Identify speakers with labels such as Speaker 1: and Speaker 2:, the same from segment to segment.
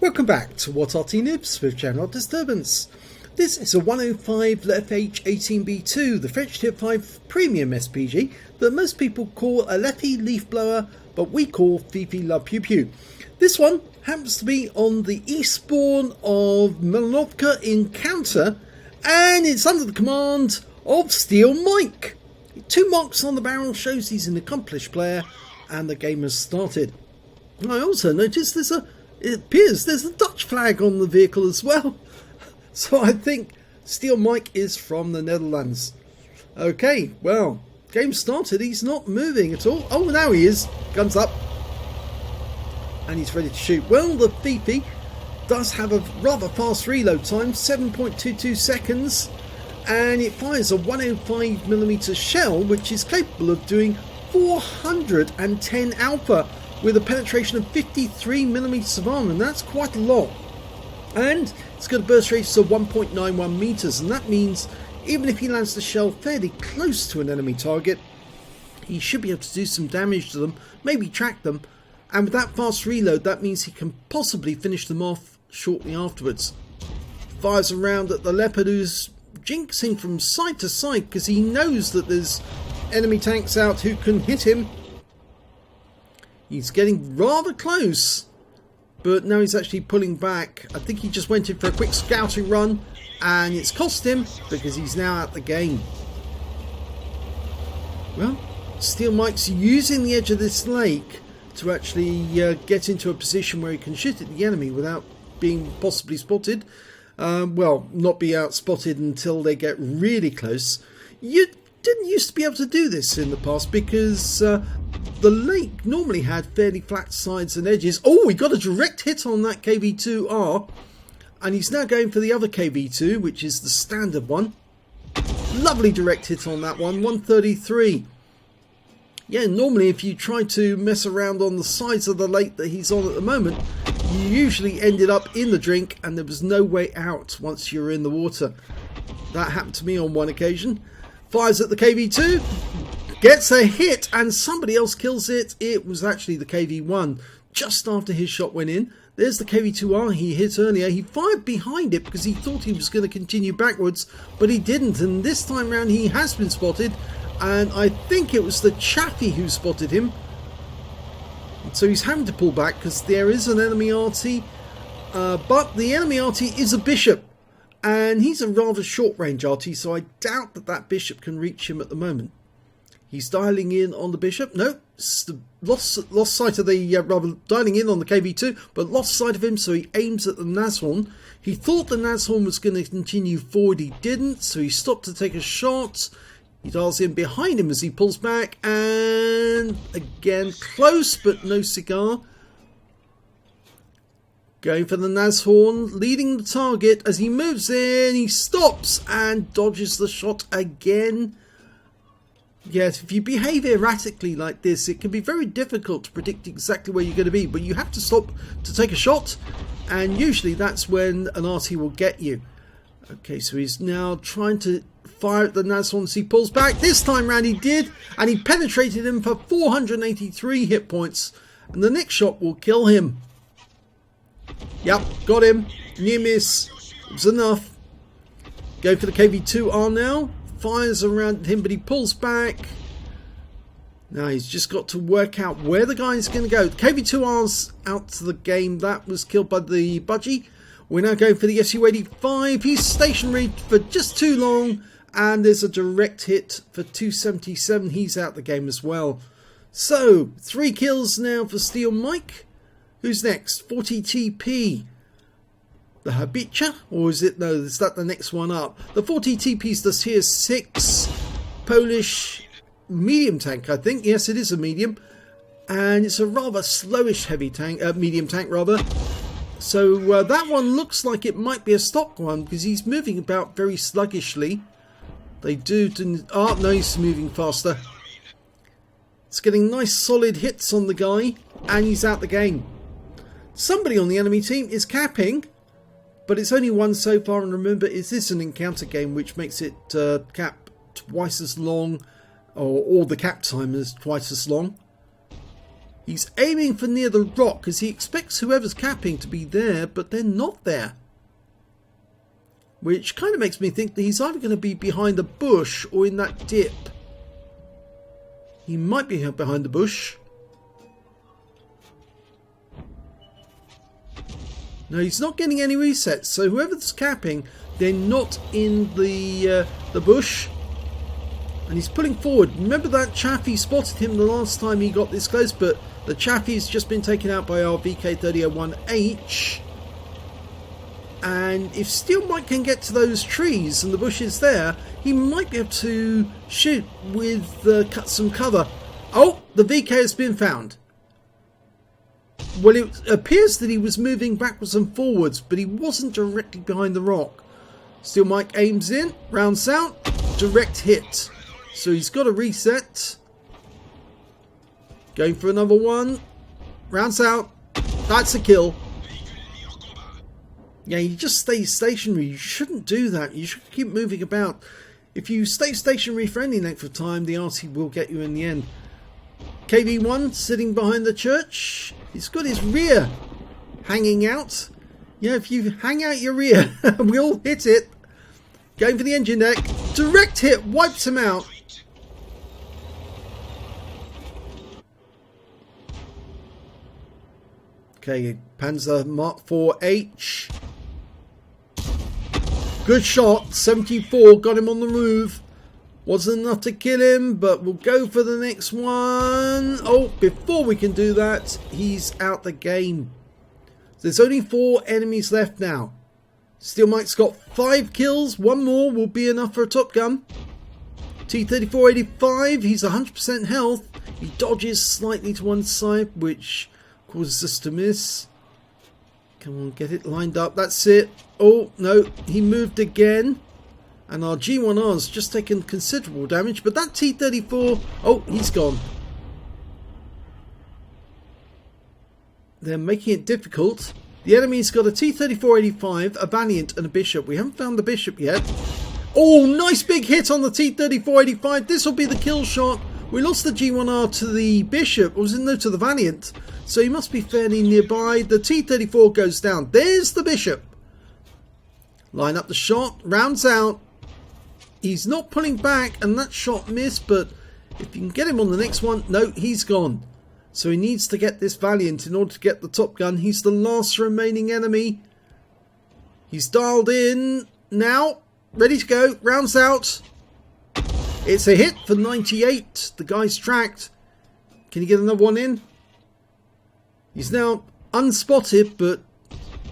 Speaker 1: Welcome back to What Arty Noobs with General Disturbance. This is a 105 leFH18B2, the French Tier 5 premium SPG that most people call a leFhy leaf blower, but we call Fifi La Pew Pew. This one happens to be on the Eastbourne of Malinovka Encounter, and it's under the command of Steel Mike. 2 marks on the barrel shows he's an accomplished player, and the game has started. I also noticed it appears there's a Dutch flag on the vehicle as well. So I think Steel Mike is from the Netherlands. Okay, well, game started. He's not moving at all. Oh, now he is. Guns up. And he's ready to shoot. Well, the Fifi does have a rather fast reload time, 7.22 seconds. And it fires a 105mm shell, which is capable of doing 410 alpha. With a penetration of 53mm of armor, and that's quite a lot. And it's got a burst radius of 1.91 meters, and that means even if he lands the shell fairly close to an enemy target, he should be able to do some damage to them, maybe track them, and with that fast reload, that means he can possibly finish them off shortly afterwards. Fires a round at the Leopard, who's jinxing from side to side because he knows that there's enemy tanks out who can hit him. He's getting rather close, but now he's actually pulling back. I think he just went in for a quick scouting run, and it's cost him because he's now out the game. Well, Steel Mike's using the edge of this lake to actually get into a position where he can shoot at the enemy without being possibly spotted. Well, not be out spotted until they get really close. You didn't used to be able to do this in the past because the lake normally had fairly flat sides and edges. Oh, he got a direct hit on that KV-2R, and he's now going for the other KV-2, which is the standard one. Lovely direct hit on that one, 133. Yeah, normally if you try to mess around on the sides of the lake that he's on at the moment, you usually ended up in the drink and there was no way out once you were in the water. That happened to me on one occasion. Fires at the KV-2, gets a hit, and somebody else kills it. It was actually the KV-1 just after his shot went in. There's the KV-2R he hit earlier. He fired behind it because he thought he was going to continue backwards, but he didn't. And this time round he has been spotted, and I think it was the Chaffee who spotted him. So he's having to pull back because there is an enemy Arty, but the enemy Arty is a Bishop. And he's a rather short range Arty, so I doubt that that Bishop can reach him at the moment. He's dialing in on the Bishop. No, lost sight of the, rather dialing in on the KV-2, but lost sight of him, so he aims at the Nashorn. He thought the Nashorn was going to continue forward, he didn't, so he stopped to take a shot. He dials in behind him as he pulls back, and again, close, but no cigar. Going for the Nashorn, leading the target. As he moves in, he stops and dodges the shot again. Yes, if you behave erratically like this, it can be very difficult to predict exactly where you're going to be, but you have to stop to take a shot, and usually that's when an Arty will get you. Okay, so he's now trying to fire at the Nashorn as he pulls back. This time round he did, and he penetrated him for 483 hit points, and the next shot will kill him. Yep, got him. Near miss. It was enough. Go for the KV-2R now. Fires around him, but he pulls back. Now he's just got to work out where the guy's going to go. The KV-2R's out to the game. That was killed by the Budgie. We're now going for the Su-85. He's stationary for just too long. And there's a direct hit for 277. He's out the game as well. So, 3 kills now for Steel Mike. Who's next? 40TP. The Habicha? Or is it? No, is that the next one up? The 40TP's the Tier 6 Polish medium tank, I think. Yes, it is a medium. And it's a rather slowish heavy tank, medium tank rather. So that one looks like it might be a stock one because he's moving about very sluggishly. They do... Oh, no, he's moving faster. It's getting nice solid hits on the guy. And he's out the game. Somebody on the enemy team is capping, but it's only one so far, and remember, is this an encounter game, which makes it cap twice as long, or the cap time is twice as long. He's aiming for near the rock because he expects whoever's capping to be there, but they're not there. Which kind of makes me think that he's either going to be behind the bush or in that dip. He might be behind the bush. No, he's not getting any resets, so whoever's capping, they're not in the bush. And he's pulling forward. Remember that Chaffee spotted him the last time he got this close, but the Chaffee's just been taken out by our VK3001H. And if Steel Mike can get to those trees and the bushes there, he might be able to shoot with some cover. Oh, the VK has been found. Well, it appears that he was moving backwards and forwards, but he wasn't directly behind the rock. Steel Mike aims in, rounds out, direct hit. So he's got a reset. Going for another one. Rounds out. That's a kill. Yeah, you just stay stationary. You shouldn't do that. You should keep moving about. If you stay stationary for any length of time, the Arty will get you in the end. KV1 sitting behind the church. He's got his rear hanging out. Yeah, if you hang out your rear, we'll hit it. Going for the engine deck. Direct hit wipes him out. Okay, Panzer Mark 4H. Good shot. 74. Got him on the move. Wasn't enough to kill him, but we'll go for the next one. Oh, before we can do that, he's out the game. There's only 4 enemies left now. Steel Mike's got 5 kills. 1 more will be enough for a Top Gun. T-3485, he's 100% health. He dodges slightly to one side, which causes us to miss. Come on, get it lined up. That's it. Oh, no, he moved again. And our G1R's just taken considerable damage. But that T-34... Oh, he's gone. They're making it difficult. The enemy's got a T-3485, a Valiant and a Bishop. We haven't found the Bishop yet. Oh, nice big hit on the T-3485. This will be the kill shot. We lost the G1R to the Bishop. Or was it no, to the Valiant. So he must be fairly nearby. The T-34 goes down. There's the Bishop. Line up the shot. Rounds out. He's not pulling back, and that shot missed, but if you can get him on the next one, no, he's gone. So he needs to get this Valiant in order to get the Top Gun. He's the last remaining enemy. He's dialed in now, ready to go, rounds out. It's a hit for 98. The guy's tracked. Can he get another one in? He's now unspotted, but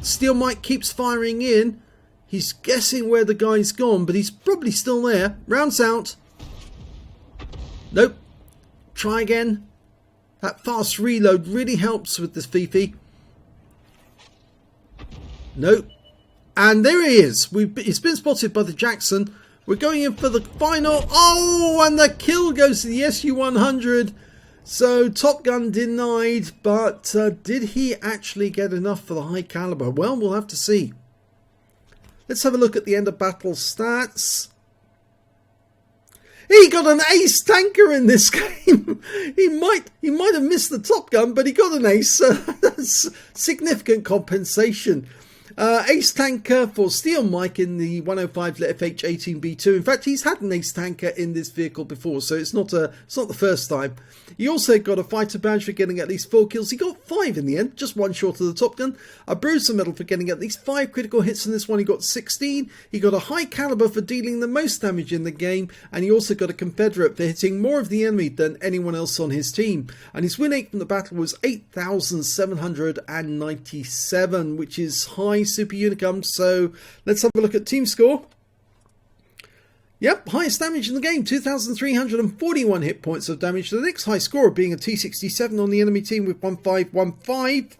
Speaker 1: Steel Mike keeps firing in. He's guessing where the guy's gone, but he's probably still there. Rounds out. Nope. Try again. That fast reload really helps with this Fifi. Nope. And there he is. He's been spotted by the Jackson. We're going in for the final. Oh, and the kill goes to the SU-100. So Top Gun denied, but did he actually get enough for the high caliber? Well, we'll have to see. Let's have a look at the end of battle stats. He got an ace tanker in this game. he might have missed the Top Gun, but he got an ace. That's significant compensation. Ace tanker for Steel Mike in the 105 leFH18B2. In fact, he's had an ace tanker in this vehicle before, so it's not the first time. He also got a fighter badge for getting at least 4 kills. He got 5 in the end, just 1 short of the Top Gun. A bruiser medal for getting at least 5 critical hits in this one. He got 16. He got a high caliber for dealing the most damage in the game, and he also got a Confederate for hitting more of the enemy than anyone else on his team. And his win rate from the battle was 8,797, which is high super unicum. So let's have a look at team score. Yep, highest damage in the game, 2,341 hit points of damage. The next high scorer being a T67 on the enemy team with 1,515.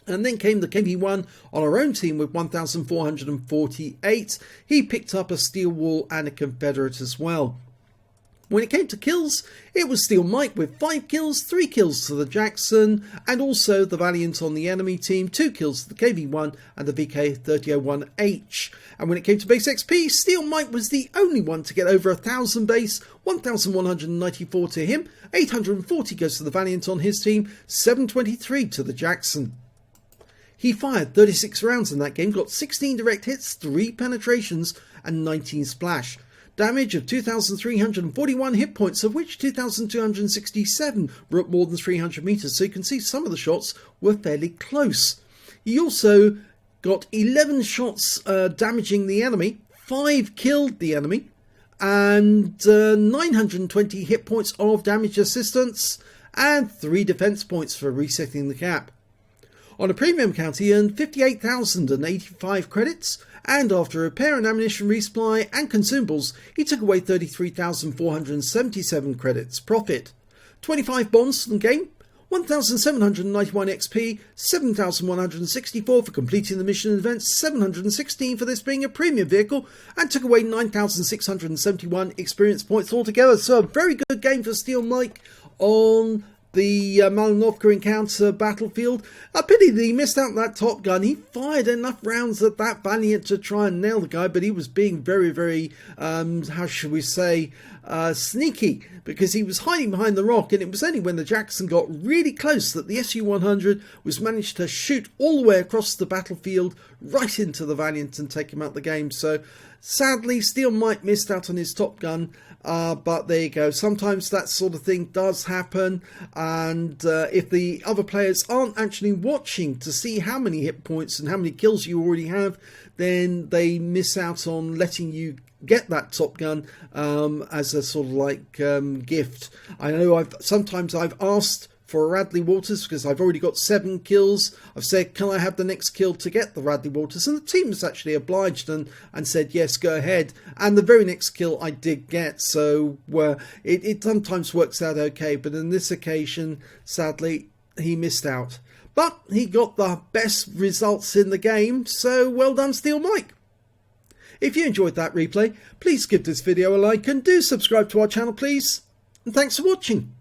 Speaker 1: And then came the KV1 on our own team with 1,448. He picked up a steel wall and a Confederate as well. When it came to kills, it was Steel Mike with 5 kills, 3 kills to the Jackson, and also the Valiant on the enemy team, 2 kills to the KV-1 and the VK3001H. And when it came to base XP, Steel Mike was the only one to get over 1,000 base, 1,194 to him, 840 goes to the Valiant on his team, 723 to the Jackson. He fired 36 rounds in that game, got 16 direct hits, 3 penetrations and 19 splash. Damage of 2,341 hit points, of which 2,267 were at more than 300 meters, so you can see some of the shots were fairly close. He also got 11 shots damaging the enemy, 5 killed the enemy, and 920 hit points of damage assistance, and 3 defense points for resetting the cap. On a premium account, he earned 58,085 credits, and after repair and ammunition resupply and consumables, he took away 33,477 credits profit. 25 bonds from the game, 1,791 XP, 7,164 for completing the mission events, 716 for this being a premium vehicle, and took away 9,671 experience points altogether. So a very good game for Steel Mike on the Malinovka Encounter battlefield. A pity that he missed out on that Top Gun. He fired enough rounds at that Valiant to try and nail the guy, but he was being very, how should we say, sneaky, because he was hiding behind the rock, and it was only when the Jackson got really close that the Su-100 was managed to shoot all the way across the battlefield right into the Valiant and take him out the game. So sadly, Steel Mike missed out on his Top Gun, but there you go. Sometimes that sort of thing does happen, and if the other players aren't actually watching to see how many hit points and how many kills you already have, then they miss out on letting you get that Top Gun as a sort of like gift. I know sometimes I've asked for a Radley Walters because I've already got 7 kills. I've said, can I have the next kill to get the Radley Walters? And the team has actually obliged and said, yes, go ahead. And the very next kill I did get. So it sometimes works out okay. But in this occasion, sadly, he missed out. But he got the best results in the game. So well done, Steel Mike. If you enjoyed that replay, please give this video a like and do subscribe to our channel, please. And thanks for watching.